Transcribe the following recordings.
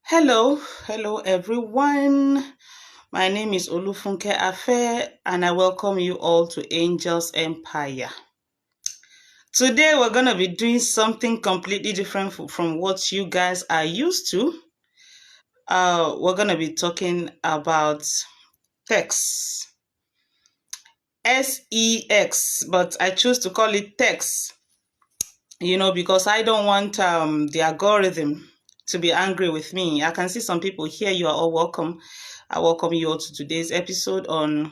Hello everyone. My name is Olufunke Afe and I welcome you all to Angel's Empire. Today we're going to be doing something completely different from what you guys are used to. We're going to be talking about text. S-E-X, but I choose to call it text, because I don't want the algorithm to be angry with me. I can see some people here. You are all welcome. I welcome you all to today's episode on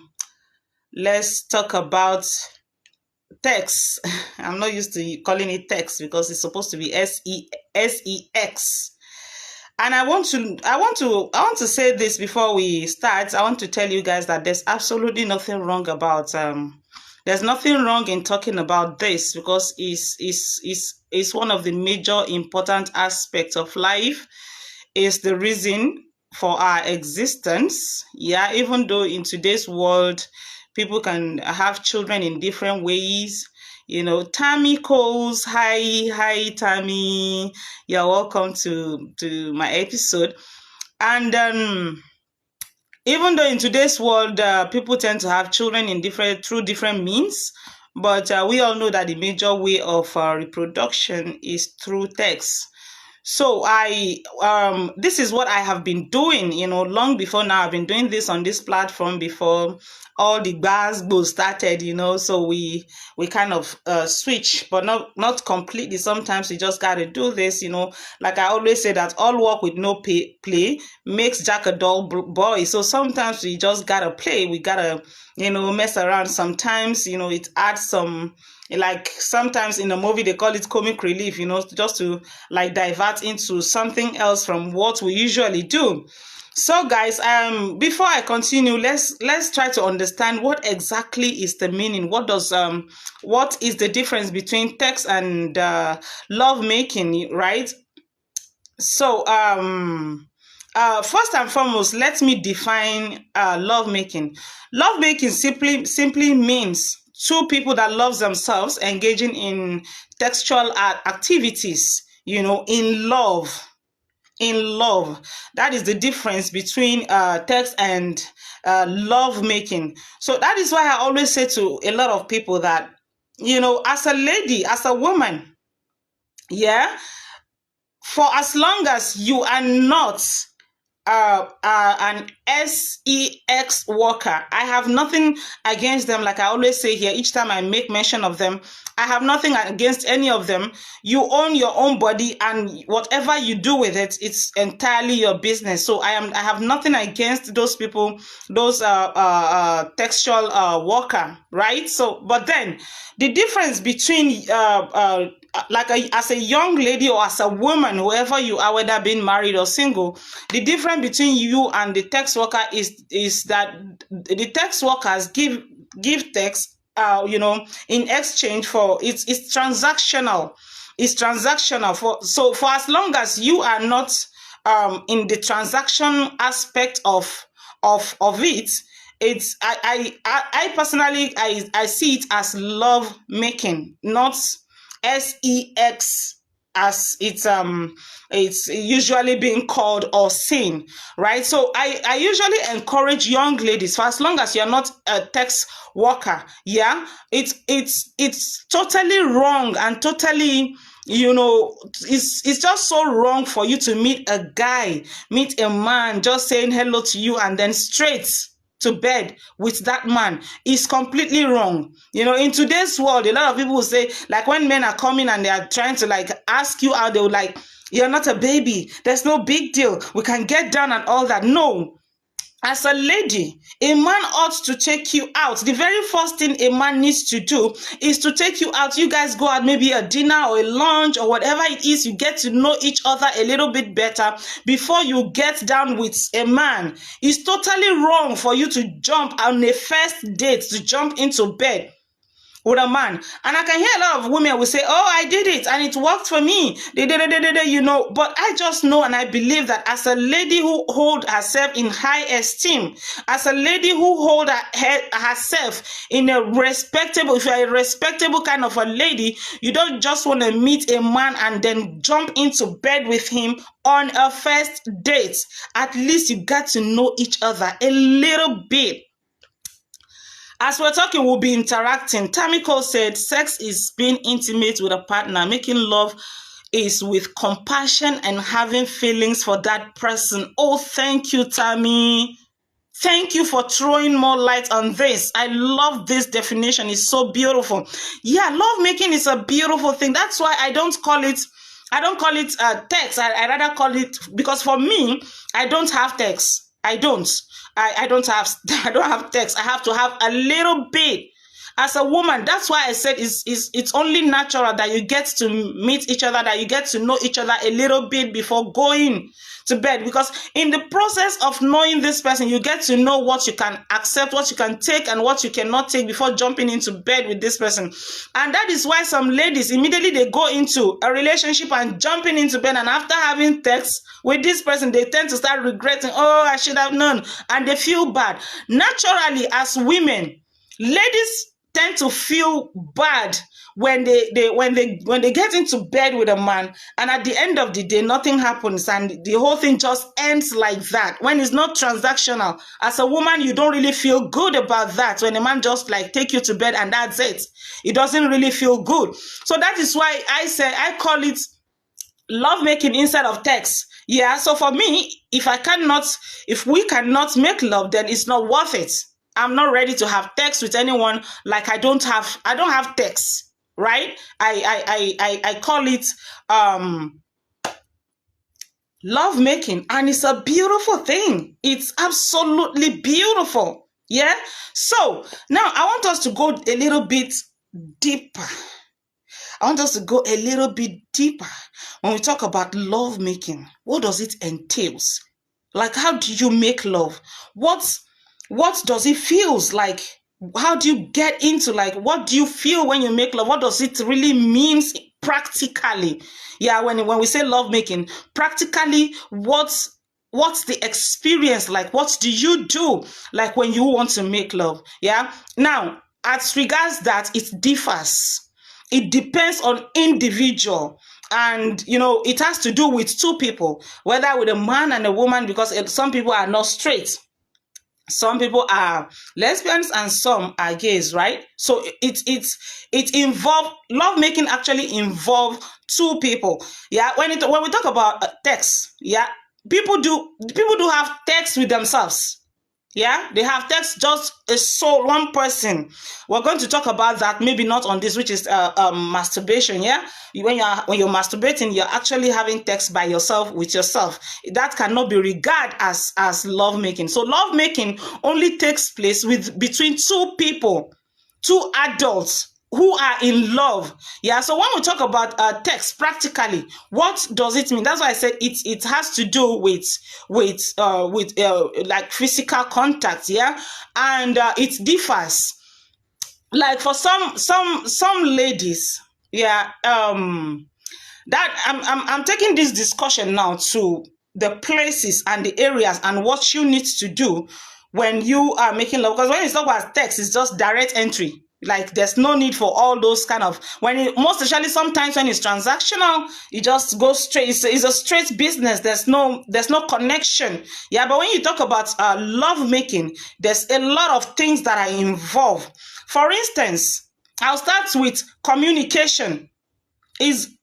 Let's Talk About Text. I'm not used to calling it text because it's supposed to be S-E-X. And I want to say this before we start. I want to tell you guys that there's absolutely nothing wrong about there's nothing wrong in talking about this because it's one of the major important aspects of life. Is the reason for our existence. Yeah, even though in today's world people can have children in different ways. Tammy calls. Hi Tammy, you're welcome to my episode. And even though in today's world people tend to have children in through different means, but we all know that the major way of reproduction is through text. So this is what I have been doing, long before now. I've been doing this on this platform before all the Glasgow started, so we kind of switch, but not completely. Sometimes we just got to do this, like I always say that all work with no play makes Jack a dull boy. So sometimes we just got to play. We got to, mess around. Sometimes, it adds some, like sometimes in a movie they call it comic relief, just to like divert into something else from what we usually do. So guys, before I continue, let's try to understand what exactly is the meaning. What is the difference between text and love making, right? So first and foremost, let me define love making. Love making simply means two people that love themselves engaging in textual activities, in love. That is the difference between text and love making. So that is why I always say to a lot of people that, as a lady, as a woman, yeah, for as long as you are not an SEX worker, I have nothing against them. Like I always say here, each time I make mention of them, I have nothing against any of them. You own your own body, and whatever you do with it, it's entirely your business. So I have nothing against those people, those textual worker, right? So, but then the difference between as a young lady or as a woman, whoever you are, whether being married or single, the difference between you and the text worker is that the text workers give text, in exchange for it's transactional. It's transactional for as long as you are not in the transaction aspect of it. It's I personally I see it as love making, not SEX as it's usually being called or seen, right? So I usually encourage young ladies, for as long as you're not a text worker, yeah, it's totally wrong and totally, it's just so wrong for you to meet a man just saying hello to you and then straight to bed with that man. Is completely wrong. In today's world, a lot of people will say, like, when men are coming and they are trying to like ask you out, they will like, you're not a baby, there's no big deal, we can get down and all that. No. As a lady, a man ought to take you out. The very first thing a man needs to do is to take you out. You guys go out, maybe a dinner or a lunch or whatever it is. You get to know each other a little bit better before you get down with a man. It's totally wrong for you to jump on a first date, to jump into bed with a man. And I can hear a lot of women will say, oh, I did it and it worked for me. You know, but I just know and I believe that as a lady who hold herself in high esteem, as a lady who hold herself in a respectable, if you're a respectable kind of a lady, you don't just want to meet a man and then jump into bed with him on a first date. At least you got to know each other a little bit. As we're talking, we'll be interacting. Tamiko said, sex is being intimate with a partner. Making love is with compassion and having feelings for that person. Oh, thank you, Tammy. Thank you for throwing more light on this. I love this definition. It's so beautiful. Yeah, lovemaking is a beautiful thing. That's why I don't call it text. I rather call it, because for me, I don't have text. I don't have text. I have to have a little bit. As a woman, that's why I said it's only natural that you get to meet each other, that you get to know each other a little bit before going to bed. Because in the process of knowing this person, you get to know what you can accept, what you can take, and what you cannot take before jumping into bed with this person. And that is why some ladies, immediately they go into a relationship and jumping into bed, and after having sex with this person, they tend to start regretting, oh, I should have known, and they feel bad. Naturally, as women, ladies tend to feel bad when they get into bed with a man, and at the end of the day nothing happens and the whole thing just ends like that. When it's not transactional, as a woman, you don't really feel good about that. When a man just like take you to bed and that's it, it doesn't really feel good. So that is why I say I call it lovemaking instead of text. Yeah, so for me, if we cannot make love, then it's not worth it. I'm not ready to have sex with anyone. Like I don't have sex, right? I call it love making, and it's a beautiful thing. It's absolutely beautiful. Yeah. So now I want us to go a little bit deeper. When we talk about love making. What does it entail? Like, how do you make love? What does it feels like? How do you get into, like, what do you feel when you make love? What does it really mean practically? Yeah, when we say love making, practically, what's the experience like? What do you do like when you want to make love? Yeah. Now, as regards that, it differs. It depends on individual. And, you know, it has to do with two people, whether with a man and a woman, because some people are not straight. Some people are lesbians and some are gays, right? So it involves lovemaking. Actually involve two people. Yeah, when we talk about text, yeah, people do have text with themselves. Yeah, they have text just a soul, one person. We're going to talk about that, maybe not on this, which is masturbation. Yeah, when you're masturbating, you're actually having sex by yourself with yourself. That cannot be regarded as lovemaking. So lovemaking only takes place between two people, two adults who are in love. Yeah. So when we talk about text practically, what does it mean? That's why I said it has to do with like physical contact. Yeah, and it differs. Like for some ladies, yeah. That I'm taking this discussion now to the places and the areas and what you need to do when you are making love. Because when it's not about text, it's just direct entry. Like there's no need for all those kind of, most especially sometimes when it's transactional, you just go straight. It's a straight business. There's no connection. Yeah, but when you talk about love making, there's a lot of things that are involved. For instance, I'll start with communication.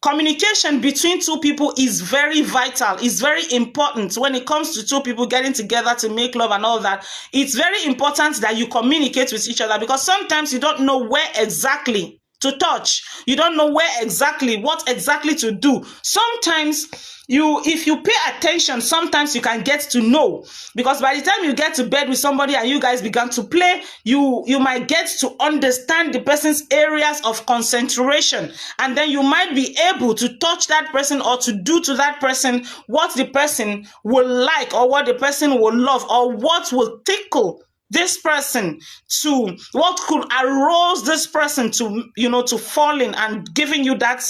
Communication between two people is very vital. It's very important when it comes to two people getting together to make love and all that. It's very important that you communicate with each other, because sometimes you don't know where exactly to touch. You don't know what exactly to do. Sometimes if you pay attention, sometimes you can get to know, because by the time you get to bed with somebody and you guys began to play, you might get to understand the person's areas of concentration, and then you might be able to touch that person or to do to that person what the person will like, or what the person will love, or what will tickle this person to, what could arouse this person to, to falling and giving you that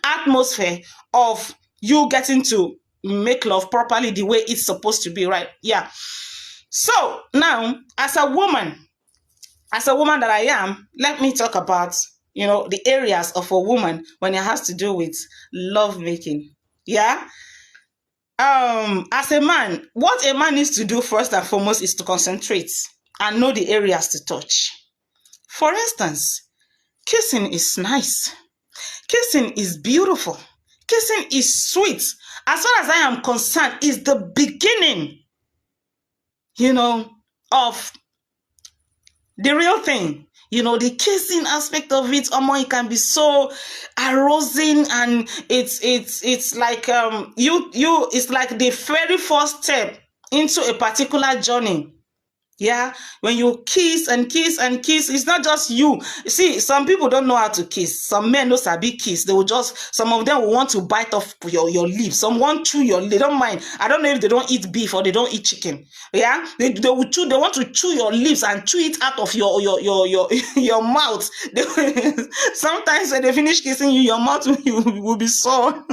atmosphere of you getting to make love properly the way it's supposed to be, right? Yeah. So now, as a woman that I am, let me talk about, the areas of a woman when it has to do with love making. Yeah. As a man, what a man needs to do first and foremost is to concentrate and know the areas to touch. For instance, kissing is nice. Kissing is beautiful. Kissing is sweet. As far as I am concerned, is the beginning, of the real thing. The kissing aspect of it, it can be so arousing, and it's like it's like the very first step into a particular journey. Yeah, when you kiss and kiss and kiss, it's not just you. See, some people don't know how to kiss. Some men know sabi kiss. Some of them will want to bite off your lips. Some want to chew your lips. They don't mind. I don't know if they don't eat beef or they don't eat chicken. Yeah, they will chew. They want to chew your lips and chew it out of your mouth. Sometimes when they finish kissing you, your mouth will be sore.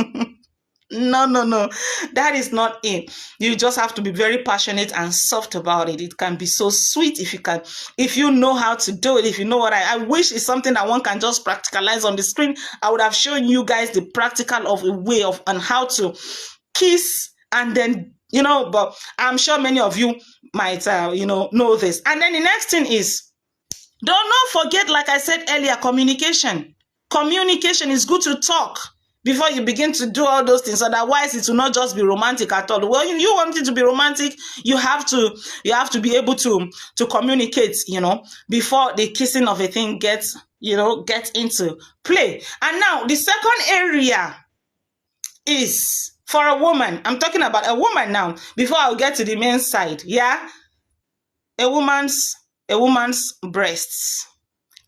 No. That is not it. You just have to be very passionate and soft about it. It can be so sweet if you know how to do it. If you know what I wish is something that one can just practicalize on the screen. I would have shown you guys the practical of a way of and how to kiss, and then but I'm sure many of you might know this. And then the next thing is, do not forget, like I said earlier, communication. Communication is good to talk before you begin to do all those things. Otherwise, it will not just be romantic at all. Well, you want it to be romantic, you have to be able to communicate, before the kissing of a thing gets into play. And now the second area is for a woman. I'm talking about a woman now, before I'll get to the men's side. Yeah. A woman's breasts.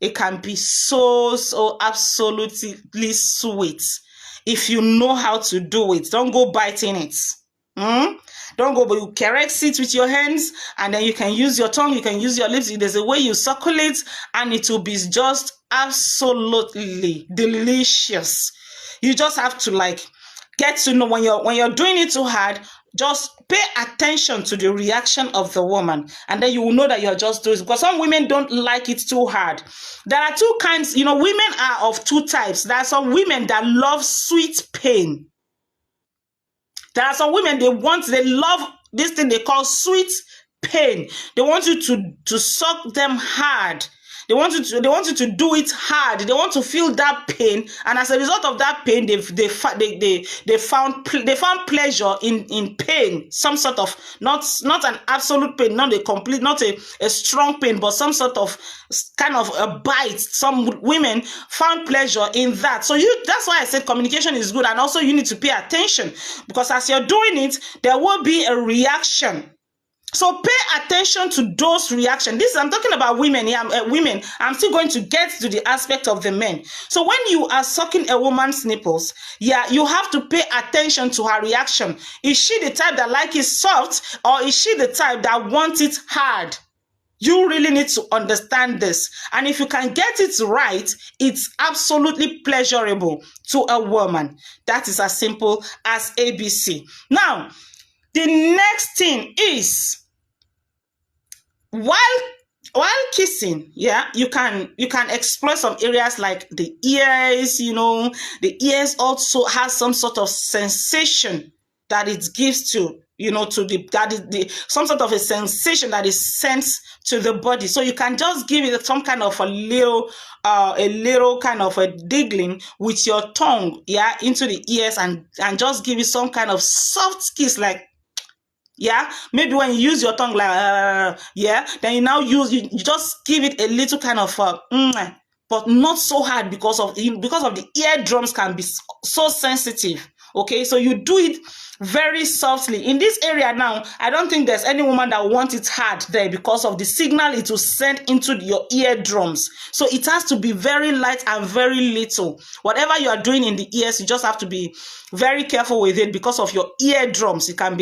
It can be so absolutely sweet if you know how to do it. Don't go biting it. Don't go, but you caress it with your hands, and then you can use your tongue, you can use your lips. There's a way you suckle it, and it will be just absolutely delicious. You just have to get to know when you're doing it too hard. Just pay attention to the reaction of the woman, and then you will know that you're just doing it. Because some women don't like it too hard. There are two kinds, women are of two types. There are some women that love sweet pain. There are some women, they love this thing they call sweet pain. They want you to suck them hard. They want you to do it hard. They want to feel that pain, and as a result of that pain, they found pleasure in pain. Some sort of not an absolute pain, not a strong pain, but some sort of kind of a bite. Some women found pleasure in that. So that's why I said communication is good, and also you need to pay attention, because as you're doing it, there will be a reaction. So pay attention to those reactions. I'm talking about women. Women. I'm still going to get to the aspect of the men. So when you are sucking a woman's nipples, you have to pay attention to her reaction. Is she the type that like it soft, or is she the type that wants it hard? You really need to understand this. And if you can get it right, it's absolutely pleasurable to a woman. That is as simple as ABC. Now, the next thing is, while kissing, you can explore some areas like the ears. The ears also has some sort of sensation that it gives to some sort of a sensation that is sent to the body. So you can just give it some kind of a little kind of a diggling with your tongue, into the ears, and just give it some kind of soft kiss, maybe when you use your tongue then you just give it a little kind of but not so hard, because of the eardrums can be so sensitive. Okay, so you do it very softly. In this area now, I don't think there's any woman that wants it hard there, because of the signal it will send into your eardrums. So it has to be very light and very little. Whatever you are doing in the ears, you just have to be very careful with it, because of your eardrums. It can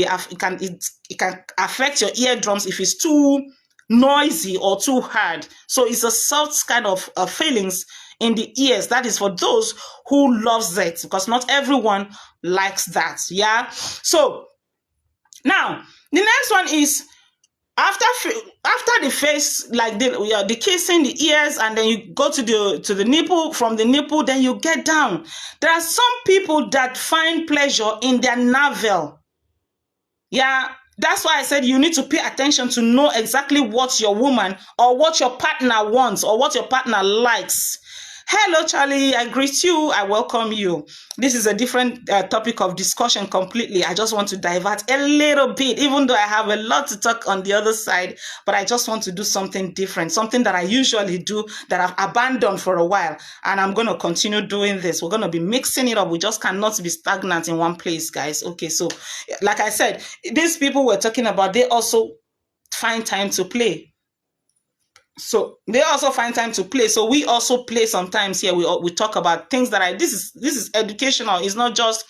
affect your eardrums if it's too noisy or too hard. So it's a soft kind of feelings in the ears. That is for those who loves it, because not everyone likes that. Yeah. So now the next one is after the face, like the kissing, the ears, and then you go to the nipple. From the nipple, then you get down. There are some people that find pleasure in their navel. Yeah, that's why I said you need to pay attention to know exactly what your woman or what your partner wants or what your partner likes. Hello, Charlie. I greet you. I welcome you. This is a different topic of discussion completely. I just want to divert a little bit, even though I have a lot to talk on the other side, but I just want to do something different, something that I usually do that I've abandoned for a while, and I'm going to continue doing this. We're going to be mixing it up. We just cannot be stagnant in one place, guys. Okay, so like I said, these people we're talking about, they also find time to play. So they also find time to play. So we also play sometimes here. We talk about things that this is educational. It's not just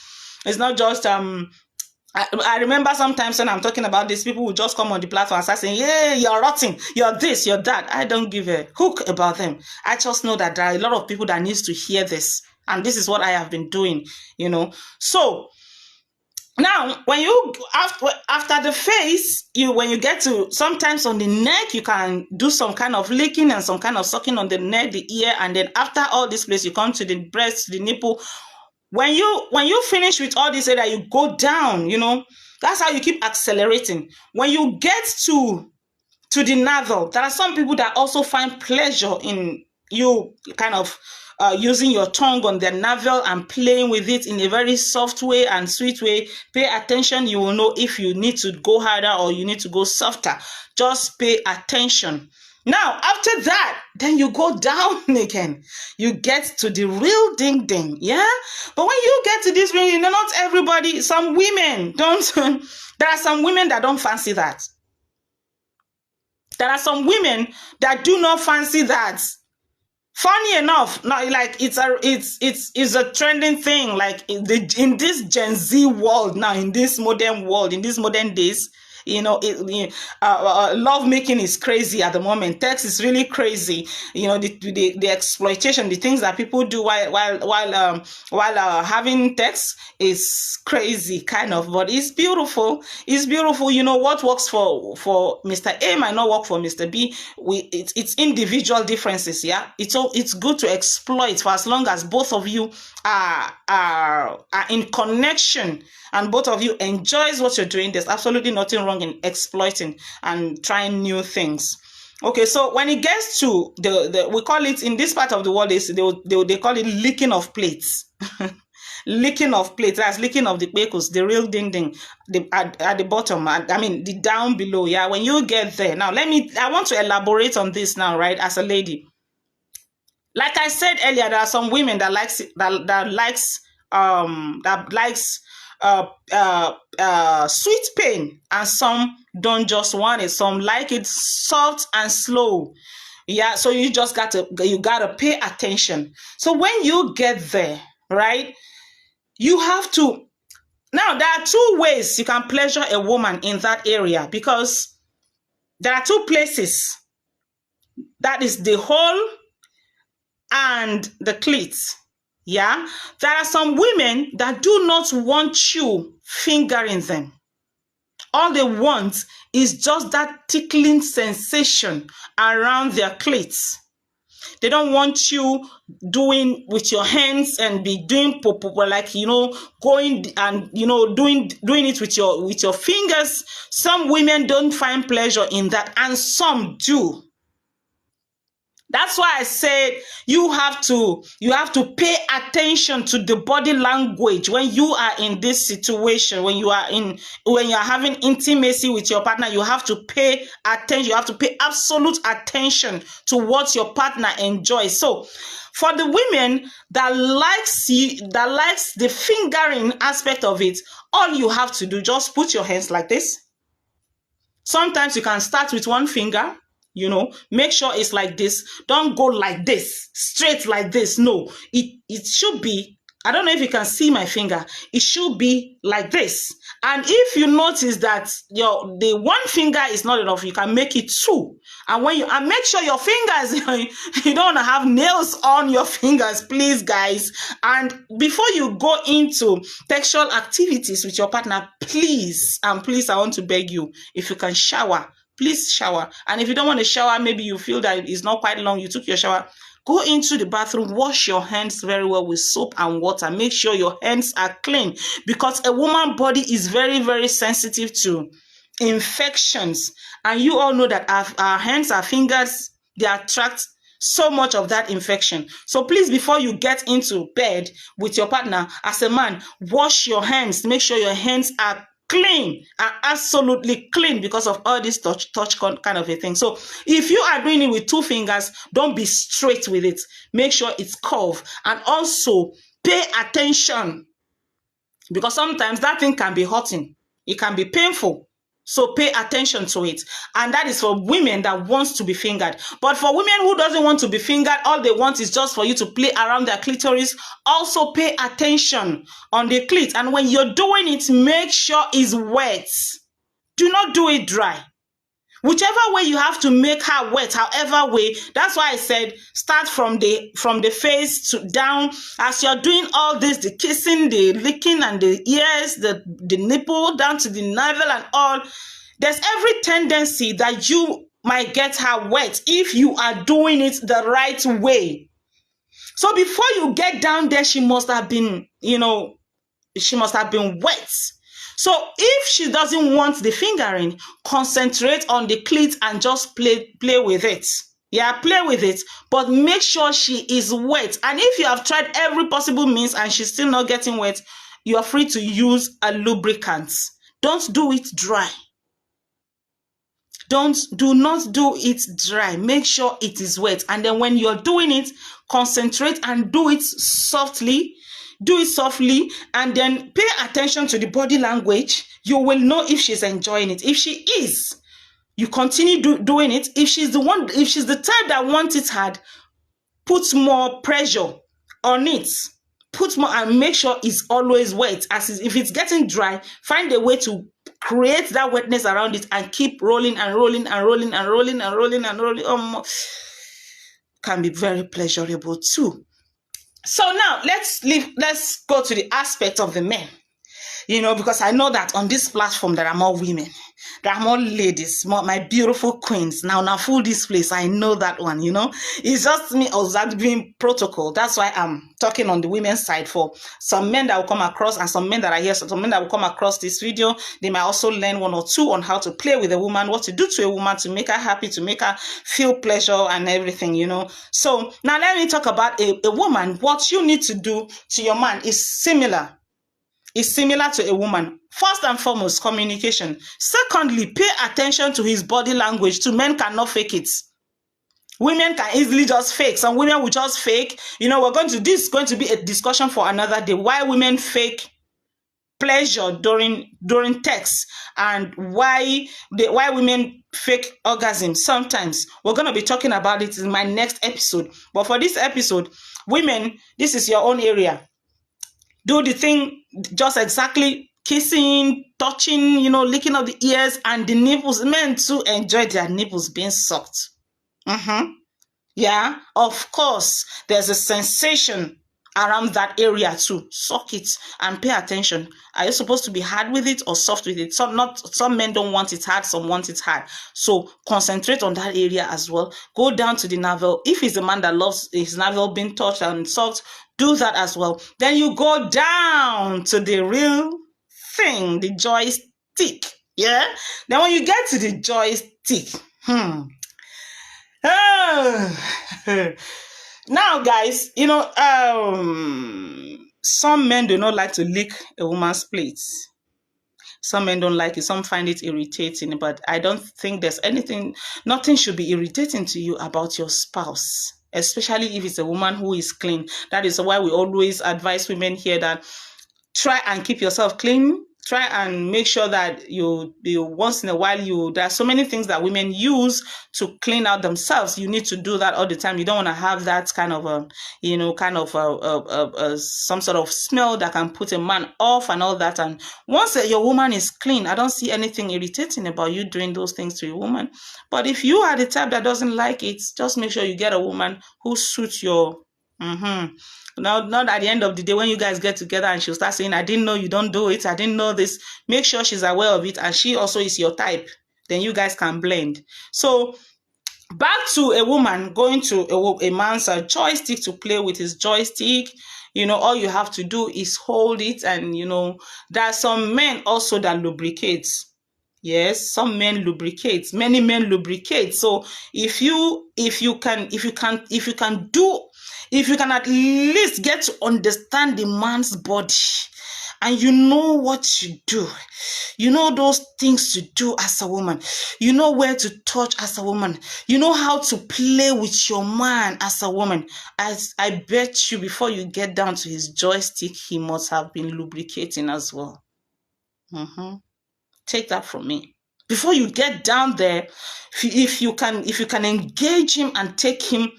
I remember sometimes when I'm talking about this, people will just come on the platform and start saying, yeah, you're rotting, you're this, you're that. I don't give a hook about them. I just know that there are a lot of people that needs to hear this. And this is what I have been doing, So now, when you after the face, when you get to sometimes on the neck, you can do some kind of licking and some kind of sucking on the neck, the ear, and then after all this place, you come to the breast, the nipple. When you finish with all this area, you go down. That's how you keep accelerating. When you get to the navel, there are some people that also find pleasure in you kind of using your tongue on their navel and playing with it in a very soft way and sweet way. Pay attention. You will know if you need to go harder or you need to go softer. Just pay attention. Now, after that, then you go down again. You get to the real ding ding. Yeah. But when you get to this ring, not everybody, some women don't, there are some women that don't fancy that. There are some women that do not fancy that. Funny enough, not like it's a trending thing. Like in this Gen Z world now, in this modern world, in these modern days, love making is crazy at the moment. Text is really crazy. The exploitation, the things that people do while having text is crazy, kind of. But it's beautiful. It's beautiful. What works for Mr. A might not work for Mr. B. It's individual differences. Yeah, it's good to exploit for as long as both of you are in connection and both of you enjoys what you're doing. There's absolutely nothing wrong in exploiting and trying new things. Okay, so when it gets to we call it in this part of the world, they call it licking of plates. Licking of plates, that's licking of the pecos, the real ding ding, at the bottom. I mean the down below. Yeah, when you get there. Now I want to elaborate on this now, right? As a lady, like I said earlier, there are some women that likes sweet pain, and some don't just want it. Some like it soft and slow. Yeah, so you gotta pay attention. So when you get there, right, you have to. Now there are two ways you can pleasure a woman in that area, because there are two places. That is the hole and the clit. Yeah, there are some women that do not want you fingering them. All they want is just that tickling sensation around their clits. They don't want you doing with your hands and be doing like going and doing it with your fingers. Some women don't find pleasure in that, and some do. That's why I said you have to pay attention to the body language when you are in this situation. When you are having intimacy with your partner, you have to pay attention. You have to pay absolute attention to what your partner enjoys. So, for the women that likes the fingering aspect of it, all you have to do, just put your hands like this. Sometimes you can start with one finger. Make sure it's like this. Don't go like this, straight like this. No, it should be, I don't know if you can see my finger. It should be like this. And if you notice that the one finger is not enough, you can make it two. And and make sure your fingers, you don't want to have nails on your fingers, please, guys. And before you go into sexual activities with your partner, please, please, I want to beg you, if you can shower, please shower. And if you don't want to shower, maybe you feel that it's not quite long, you took your shower, go into the bathroom, wash your hands very well with soap and water. Make sure your hands are clean, because a woman's body is very, very sensitive to infections. And you all know that our hands, our fingers, they attract so much of that infection. So please, before you get into bed with your partner, as a man, wash your hands. Make sure your hands are clean, are absolutely clean, because of all this touch kind of a thing. So if you are doing it with 2 fingers, don't be straight with it. Make sure it's curved. And also pay attention, because sometimes that thing can be hurting. It can be painful. So pay attention to it. And that is for women that wants to be fingered. But for women who doesn't want to be fingered, all they want is just for you to play around their clitoris. Also pay attention on the clit. And when you're doing it, make sure it's wet. Do not do it dry. Whichever way you have to make her wet, however way, that's why I said start from the face to down. As you're doing all this, the kissing, the licking, and the ears, the nipple down to the navel and all, there's every tendency that you might get her wet if you are doing it the right way. So before you get down there, she must have been, she must have been wet. So if she doesn't want the fingering, concentrate on the clit and just play with it. Yeah, play with it, but make sure she is wet. And if you have tried every possible means and she's still not getting wet, you are free to use a lubricant. Don't do it dry. Do not do it dry. Make sure it is wet. And then when you're doing it, concentrate and do it softly. Do it softly, and then pay attention to the body language. You will know if she's enjoying it. If she is, you continue doing it. If she's the type that wants it hard, put more pressure on it. Put more, and make sure it's always wet. If it's getting dry, find a way to create that wetness around it and keep rolling and rolling and rolling and rolling and rolling and rolling. Can be very pleasurable too. So now let's go to the aspect of the men, because I know that on this platform there are more women, there are more ladies, my beautiful queens. Now full this place, I know that one, it's just me observing protocol. That's why I'm talking on the women's side. For some men that will come across, and some men that are here, so some men that will come across this video, they might also learn 1 or 2 on how to play with a woman, what to do to a woman to make her happy, to make her feel pleasure and everything, So now let me talk about a woman. What you need to do to your man is similar. Is similar to a woman. First and foremost, communication. Secondly, pay attention to his body language too. Men cannot fake it. Women can easily just fake. Some women will just fake. This is going to be a discussion for another day. Why women fake pleasure during sex, and why women fake orgasm sometimes. We're going to be talking about it in my next episode. But for this episode, women, this is your own area. Do the thing just exactly, kissing, touching, licking of the ears and the nipples. Men too enjoy their nipples being sucked. Yeah, of course, there's a sensation around that area too. Suck it and pay attention. Are you supposed to be hard with it or soft with it? Some men don't want it hard, some want it hard. So concentrate on that area as well. Go down to the navel. If he's a man that loves his navel being touched and sucked, do that as well. Then you go down to the real thing, the joystick. Yeah. Then when you get to the joystick, now, guys, some men do not like to lick a woman's plates. Some men don't like it. Some find it irritating. But I don't think there's nothing should be irritating to you about your spouse, especially if it's a woman who is clean. That is why we always advise women here that try and keep yourself clean. try and make sure that you once in a while, there are so many things that women use to clean out themselves. You need to do that all the time. You don't want to have that kind of some sort of smell that can put a man off and all that. And once your woman is clean, I don't see anything irritating about you doing those things to your woman. But if you are the type that doesn't like it, just make sure you get a woman who suits your Now, not at the end of the day when you guys get together and she'll start saying, I didn't know you don't do it, I didn't know this. Make sure she's aware of it and she also is your type. Then you guys can blend. So back to a woman going to a man's joystick to play with his joystick. All you have to do is hold it, and there are some men also that lubricate. Yes, some men lubricate. Many men lubricate. So if you can at least get to understand the man's body, and you know what you do, you know those things to do as a woman, you know where to touch as a woman, you know how to play with your man as a woman, as I bet you before you get down to his joystick, he must have been lubricating as well. Take that from me. Before you get down there, if you can engage him and take him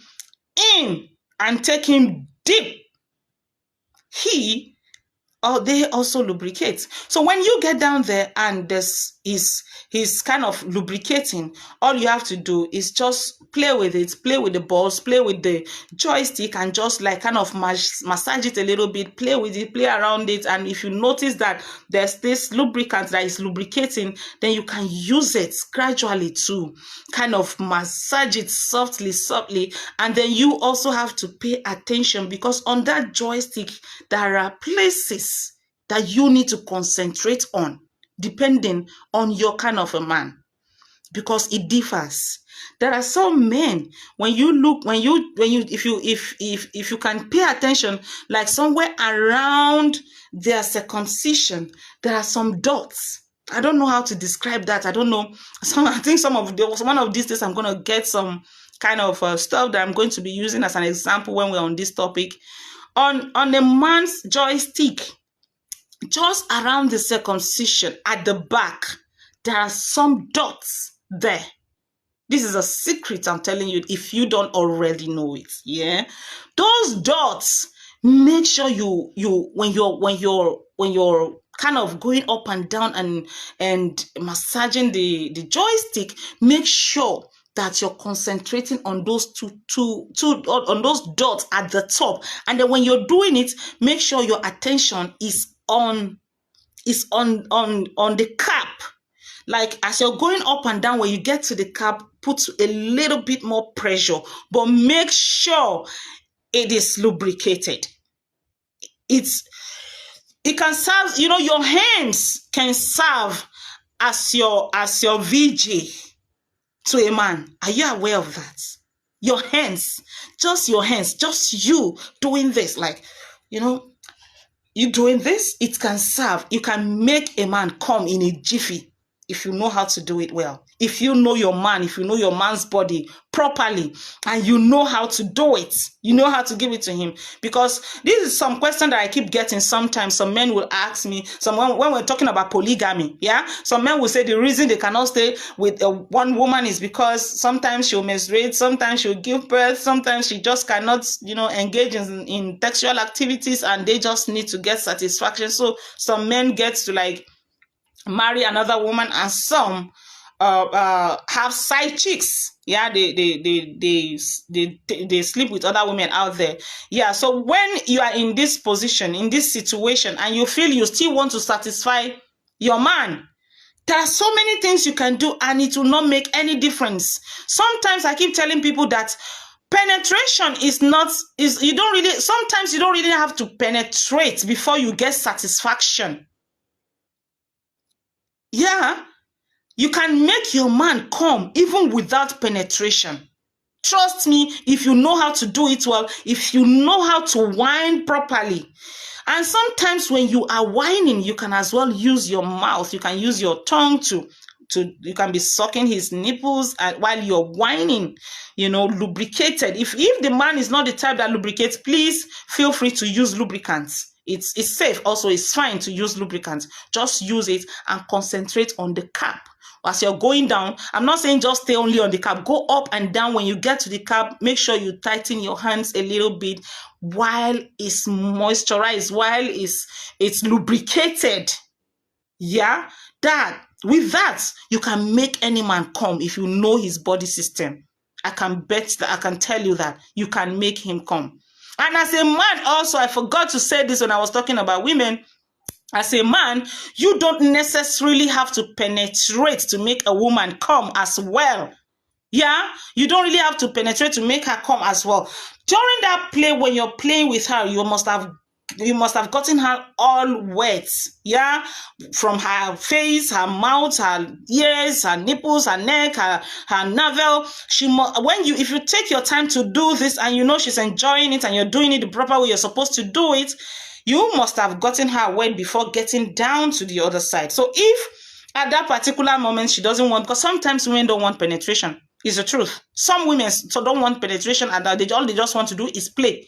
in and take him deep, they also lubricate. So when you get down there and he's kind of lubricating, all you have to do is just play with it, play with the balls, play with the joystick, and just like kind of massage it a little bit, play with it, play around it. And if you notice that there's this lubricant that is lubricating, then you can use it gradually to kind of massage it softly. And then you also have to pay attention, because on that joystick there are places that you need to concentrate on depending on your kind of a man, because it differs. There are some men, if you can pay attention, like somewhere around their circumcision, there are some dots. I don't know how to describe that. I don't know. I think one of these days I'm going to get some kind of stuff that I'm going to be using as an example when we're on this topic. On a man's joystick, just around the circumcision at the back, there are some dots there. This is a secret, I'm telling you, if you don't already know it. Yeah, those dots, make sure when you're kind of going up and down and massaging the joystick, make sure that you're concentrating on those on those dots at the top. And then when you're doing it, make sure your attention is on the cap. Like as you're going up and down, when you get to the cap, put a little bit more pressure, but make sure it is lubricated. It can serve, your hands can serve as your VG to a man. Are you aware of that? Your hands, just you doing this, like, you doing this, it can serve. You can make a man come in a jiffy if you know how to do it well. If you know your man, if you know your man's body properly, and you know how to do it, you know how to give it to him. Because this is some question that I keep getting sometimes. Some men will ask me, when we're talking about polygamy, yeah, some men will say the reason they cannot stay with one woman is because sometimes she'll menstruate, sometimes she'll give birth, sometimes she just cannot, engage in sexual activities, and they just need to get satisfaction. So some men get to like marry another woman, and some have side chicks. Yeah, they sleep with other women out there. Yeah, so when you are in this position, in this situation, and you feel you still want to satisfy your man, there are so many things you can do, and it will not make any difference. Sometimes I keep telling people that penetration sometimes you don't really have to penetrate before you get satisfaction. Yeah, you can make your man come even without penetration. Trust me, if you know how to do it well, if you know how to whine properly. And sometimes when you are whining, you can as well use your mouth. You can use your tongue you can be sucking his nipples while you're whining, lubricated. If the man is not the type that lubricates, please feel free to use lubricants. It's safe. Also, it's fine to use lubricant. Just use it and concentrate on the cap. As you're going down, I'm not saying just stay only on the cap. Go up and down. When you get to the cap, make sure you tighten your hands a little bit while it's moisturized, while it's lubricated. Yeah, with that, you can make any man come if you know his body system. I can bet that, I can tell you that you can make him come. And as a man also, I forgot to say this when I was talking about women. As a man, you don't necessarily have to penetrate to make a woman come as well. Yeah, you don't really have to penetrate to make her come as well. During that play, when you're playing with her, you must have gotten her all wet. Yeah, from her face, her mouth, her ears, her nipples, her neck, her navel. If you take your time to do this and you know she's enjoying it and you're doing it the proper way you're supposed to do it, you must have gotten her wet before getting down to the other side. So if at that particular moment she doesn't want, because sometimes women don't want penetration, is the truth. Some women don't want penetration, and all they just want to do is play.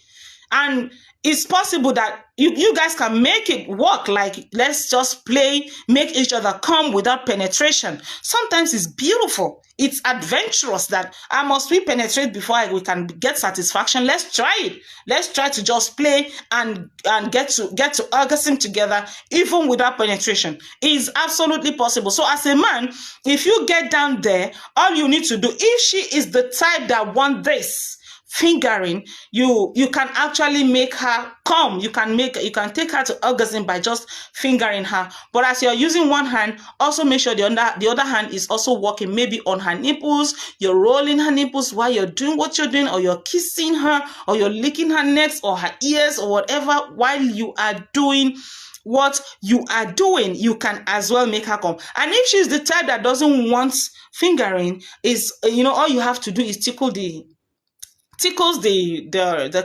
And it's possible that you guys can make it work. Like, let's just play, make each other come without penetration. Sometimes it's beautiful. It's adventurous that must we penetrate before we can get satisfaction. Let's try it. Let's try to just play and get to orgasm together, even without penetration. It's absolutely possible. So as a man, if you get down there, all you need to do, if she is the type that wants this fingering, you can actually make her come. You can take her to orgasm by just fingering her. But as you're using one hand, also make sure the other hand is also working, maybe on her nipples. You're rolling her nipples while you're doing what you're doing, or you're kissing her, or you're licking her necks or her ears or whatever. While you are doing what you are doing, you can as well make her come. And if she's the type that doesn't want fingering, all you have to do is tickles the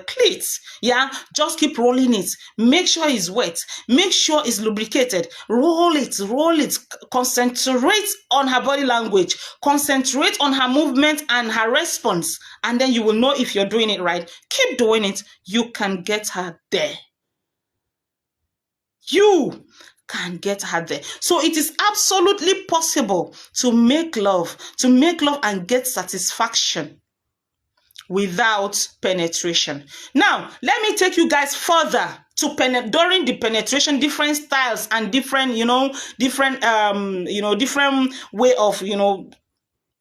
clit. Yeah, just keep rolling it. Make sure it's wet. Make sure it's lubricated. Roll it. Concentrate on her body language. Concentrate on her movement and her response. And then you will know if you're doing it right. Keep doing it. You can get her there. You can get her there. So it is absolutely possible to make love and get satisfaction without penetration. Now, let me take you guys further to during the penetration, different styles and different way of,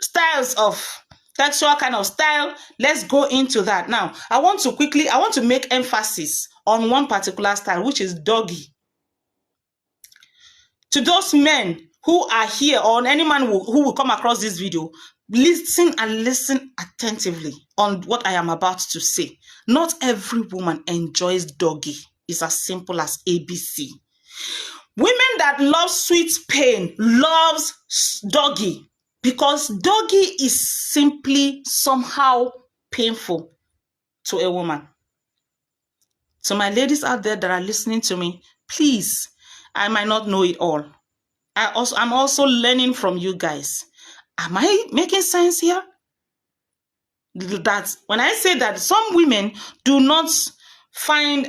styles of sexual kind of style. Let's go into that. Now, I want to make emphasis on one particular style, which is doggy. To those men who are here, or any man who will come across this video, listen attentively on what I am about to say. Not every woman enjoys doggy. It's as simple as ABC. Women that love sweet pain loves doggy, because doggy is simply somehow painful to a woman. So my ladies out there that are listening to me, please, I might not know it all. I'm also learning from you guys. Am I making sense here? That when I say that some women do not find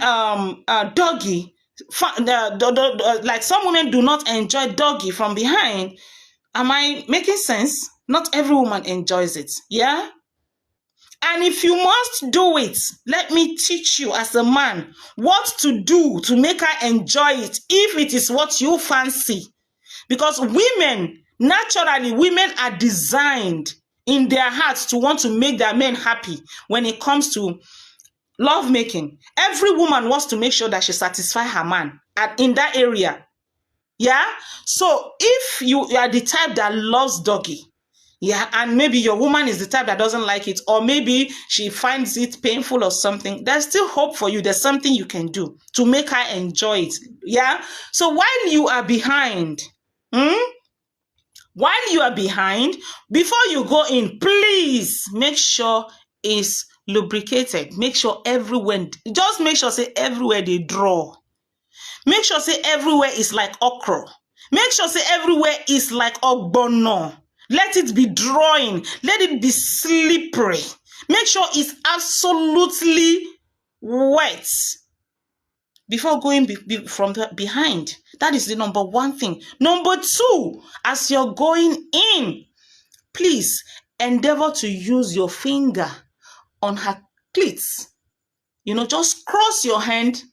doggy, like some women do not enjoy doggy from behind. Am I making sense? Not every woman enjoys it. Yeah? And if you must do it, let me teach you as a man what to do to make her enjoy it, if it is what you fancy. Because naturally, women are designed in their hearts to want to make their men happy when it comes to lovemaking. Every woman wants to make sure that she satisfies her man in that area. Yeah? So if you are the type that loves doggy, yeah, and maybe your woman is the type that doesn't like it, or maybe she finds it painful or something, there's still hope for you. There's something you can do to make her enjoy it. Yeah? So while you are behind, before you go in, please make sure it's lubricated. Make sure everywhere say everywhere they draw. Make sure say everywhere is like okra. Make sure say everywhere is like ogbono. Let it be drawing. Let it be slippery. Make sure it's absolutely wet. before going from the behind. That is the number one thing. Number two, as you're going in, please endeavor to use your finger on her cleats. Just cross your hand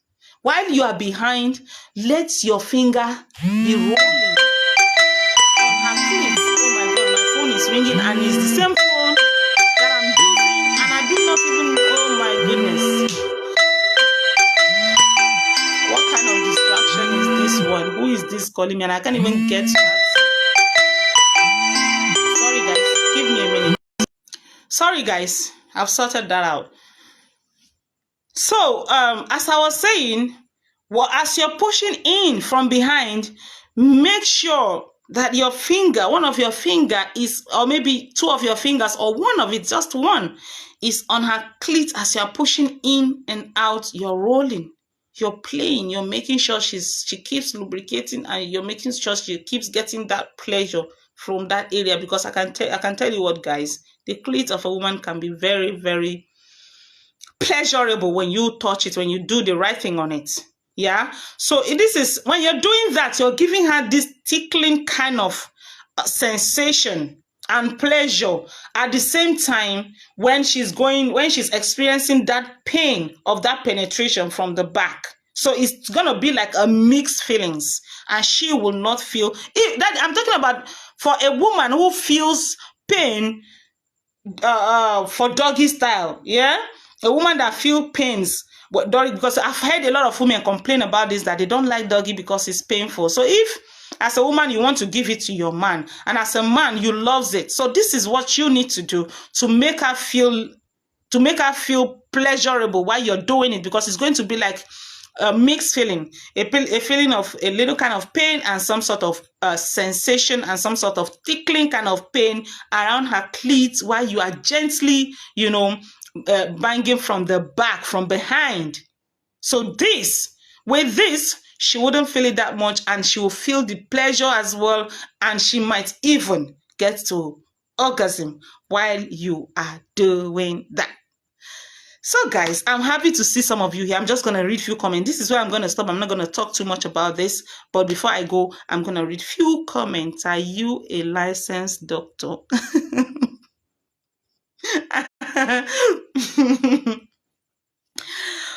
while you are behind. Let your finger be rolling on her cleats. Oh my God, my phone is ringing and it's the same phone that I'm using, and I do not even. Oh my goodness. What kind of distraction is this one? Who is this calling me? And I can't even get to that. Sorry, guys. Give me a minute. Sorry, guys. I've sorted that out. So, as I was saying, as you're pushing in from behind, make sure that your finger, one of your finger is, or maybe two of your fingers, or one of it, just one, is on her clit as you're pushing in and out. You're rolling, you're playing, you're making sure she keeps lubricating, and you're making sure she keeps getting that pleasure from that area. Because I can tell you what, guys, the clit of a woman can be very, very pleasurable when you touch it, when you do the right thing on it. Yeah. So this is when you're doing that, you're giving her this tickling kind of sensation and pleasure at the same time when she's experiencing that pain of that penetration from the back. So it's gonna be like a mixed feelings, and she will not feel that. I'm talking about for a woman who feels pain for doggy style. Yeah. A woman that feel pains, because I've heard a lot of women complain about this, that they don't like doggy because it's painful. So if as a woman you want to give it to your man, and as a man you loves it, so this is what you need to do to make her feel pleasurable while you're doing it, because it's going to be like a mixed feeling, a feeling of a little kind of pain and some sort of sensation and some sort of tickling kind of pain around her cleats while you are gently, banging from the back, from behind. So with this, she wouldn't feel it that much, and she will feel the pleasure as well, and she might even get to orgasm while you are doing that. So guys, I'm happy to see some of you here. I'm just going to read few comments. This is where I'm going to stop. I'm not going to talk too much about this. But before I go, I'm going to read few comments. Are you a licensed doctor?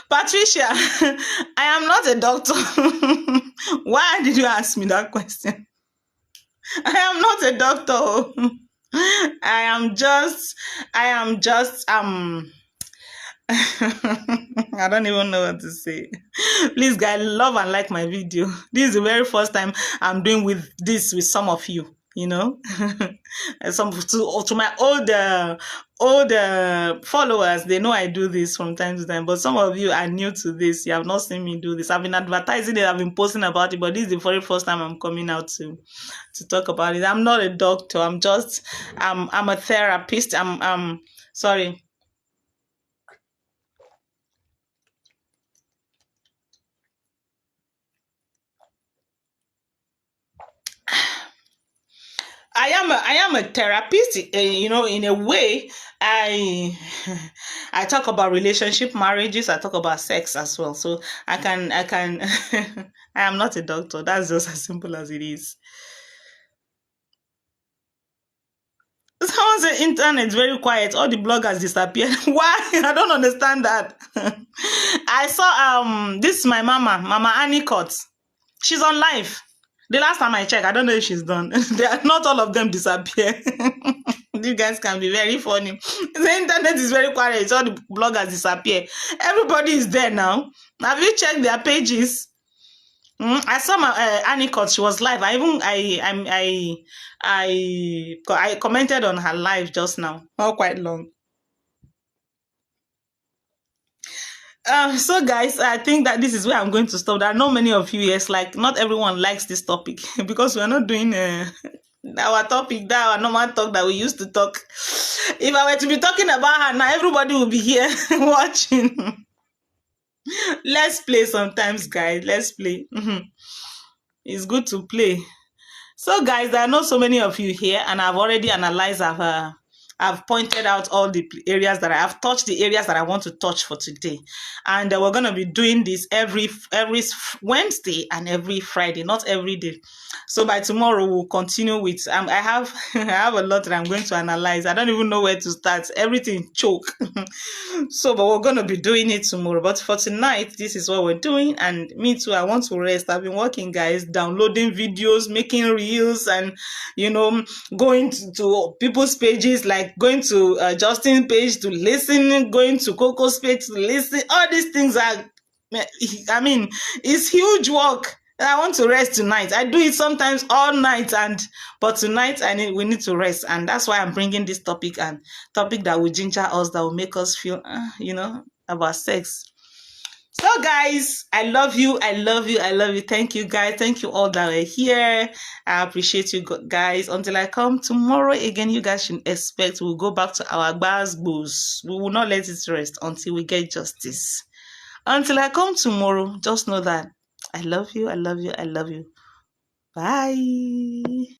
Patricia, I am not a doctor. Why did you ask me that question? I am not a doctor. I am just I don't even know what to say. Please, guys, love and like my video. This is the very first time I'm doing with some of you. To my older followers, they know I do this from time to time. But some of you are new to this. You have not seen me do this. I've been advertising it. I've been posting about it. But this is the very first time I'm coming out to talk about it. I'm not a doctor. I'm a therapist. I'm sorry. I am a therapist, in a way. I talk about relationship, marriages. I talk about sex as well. So I can I am not a doctor. That's just as simple as it is. Someone said internet is very quiet. All the bloggers disappeared. Why? I don't understand that. I saw this my Mama Annie Cots. She's on live. The last time I checked, I don't know if she's done. Not all of them disappear. You guys can be very funny. The internet is very quiet. All the bloggers disappear. Everybody is there now. Have you checked their pages? I saw my Annie Cott. She was live. I commented on her live just now. Not quite long. So guys, I think that this is where I'm going to stop. There are not many of you here. It's like not everyone likes this topic because we're not doing our topic, that our normal talk that we used to talk. If I were to be talking about her now, everybody will be here watching. Let's play sometimes, guys. Let's play. It's good to play. So guys, there are not so many of you here, and I've already analyzed I've pointed out all the areas that I have touched, the areas that I want to touch for today. And we're going to be doing this every Wednesday and every Friday, not every day. So by tomorrow, we'll continue with, I have I have a lot that I'm going to analyze. I don't even know where to start. Everything choke. So, but we're going to be doing it tomorrow. But for tonight, this is what we're doing. And me too, I want to rest. I've been working, guys, downloading videos, making reels, and, going to people's pages, like going to Justin's page to listen, going to Coco's page to listen. All these things are, I mean, it's huge work. I want to rest tonight. I do it sometimes all night, but tonight we need to rest, and that's why I'm bringing this topic, and topic that will ginger us, that will make us feel, about sex. So, guys, I love you. I love you. I love you. Thank you, guys. Thank you all that are here. I appreciate you guys. Until I come tomorrow again, you guys should expect we'll go back to our bars. We will not let it rest until we get justice. Until I come tomorrow, just know that I love you. I love you. I love you. Bye.